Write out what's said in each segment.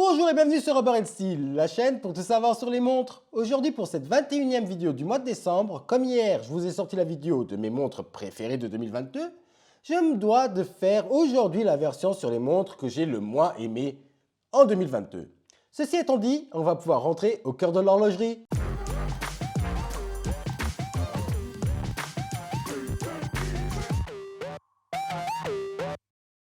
Bonjour et bienvenue sur Rubber & Steel, la chaîne pour tout savoir sur les montres. Aujourd'hui pour cette 21e vidéo du mois de décembre, comme hier je vous ai sorti la vidéo de mes montres préférées de 2022, je me dois de faire aujourd'hui la version sur les montres que j'ai le moins aimées en 2022. Ceci étant dit, on va pouvoir rentrer au cœur de l'horlogerie.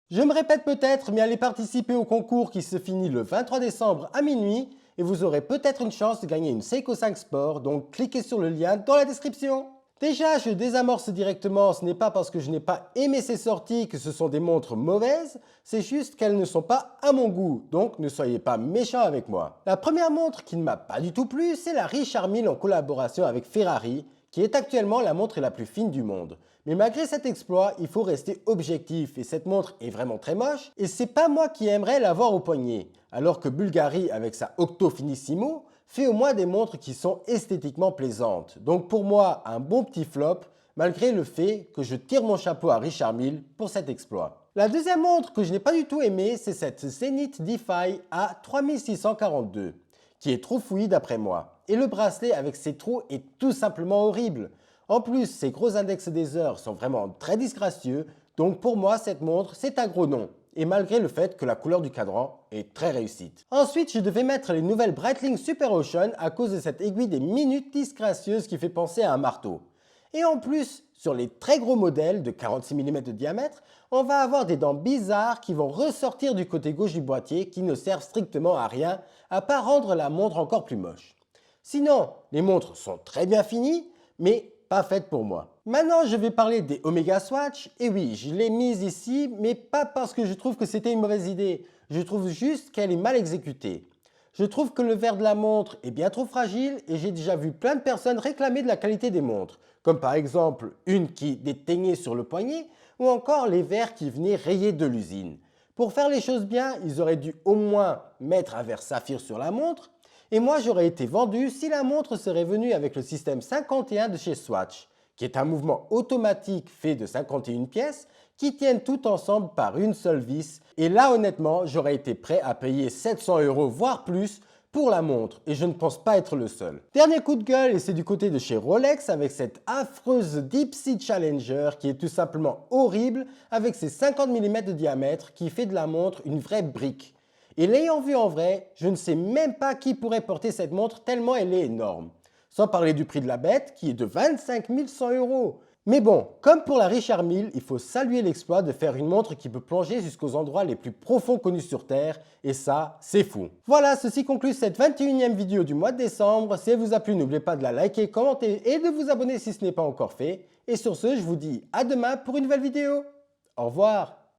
Je me répète peut-être, mais allez participer au concours qui se finit le 23 décembre à minuit et vous aurez peut-être une chance de gagner une Seiko 5 Sport, donc cliquez sur le lien dans la description. Déjà, je désamorce directement, ce n'est pas parce que je n'ai pas aimé ces sorties que ce sont des montres mauvaises, c'est juste qu'elles ne sont pas à mon goût, donc ne soyez pas méchants avec moi. La première montre qui ne m'a pas du tout plu, c'est la Richard Mille en collaboration avec Ferrari, qui est actuellement la montre la plus fine du monde. Mais malgré cet exploit, il faut rester objectif et cette montre est vraiment très moche et c'est pas moi qui aimerais l'avoir au poignet. Alors que Bulgari avec sa Octo Finissimo fait au moins des montres qui sont esthétiquement plaisantes. Donc pour moi, un bon petit flop malgré le fait que je tire mon chapeau à Richard Mille pour cet exploit. La deuxième montre que je n'ai pas du tout aimée, c'est cette Zenith Defy à 3642 qui est trop fouillie d'après moi. Et le bracelet avec ses trous est tout simplement horrible. En plus, ces gros index des heures sont vraiment très disgracieux, donc pour moi cette montre c'est un gros non. Et malgré le fait que la couleur du cadran est très réussite. Ensuite, je devais mettre les nouvelles Breitling Super Ocean à cause de cette aiguille des minutes disgracieuse qui fait penser à un marteau. Et en plus, sur les très gros modèles de 46 mm de diamètre, on va avoir des dents bizarres qui vont ressortir du côté gauche du boîtier qui ne servent strictement à rien, à part rendre la montre encore plus moche. Sinon, les montres sont très bien finies, mais pas faites pour moi. Maintenant, je vais parler des Omega Swatch. Et oui, je l'ai mise ici, mais pas parce que je trouve que c'était une mauvaise idée. Je trouve juste qu'elle est mal exécutée. Je trouve que le verre de la montre est bien trop fragile et j'ai déjà vu plein de personnes réclamer de la qualité des montres, comme par exemple une qui déteignait sur le poignet ou encore les verres qui venaient rayés de l'usine. Pour faire les choses bien, ils auraient dû au moins mettre un verre saphir sur la montre et moi j'aurais été vendu si la montre serait venue avec le système 51 de chez Swatch, qui est un mouvement automatique fait de 51 pièces qui tiennent tout ensemble par une seule vis. Et là honnêtement, j'aurais été prêt à payer 700 € voire plus pour la montre et je ne pense pas être le seul. Dernier coup de gueule et c'est du côté de chez Rolex avec cette affreuse Deep Sea Challenger qui est tout simplement horrible avec ses 50 mm de diamètre qui fait de la montre une vraie brique. Et l'ayant vue en vrai, je ne sais même pas qui pourrait porter cette montre tellement elle est énorme. Sans parler du prix de la bête qui est de 25 100 €. Mais bon, comme pour la Richard Mille, il faut saluer l'exploit de faire une montre qui peut plonger jusqu'aux endroits les plus profonds connus sur Terre, et ça, c'est fou. Voilà, ceci conclut cette 21e vidéo du mois de décembre. Si elle vous a plu, n'oubliez pas de la liker, commenter et de vous abonner si ce n'est pas encore fait. Et sur ce, je vous dis à demain pour une nouvelle vidéo. Au revoir.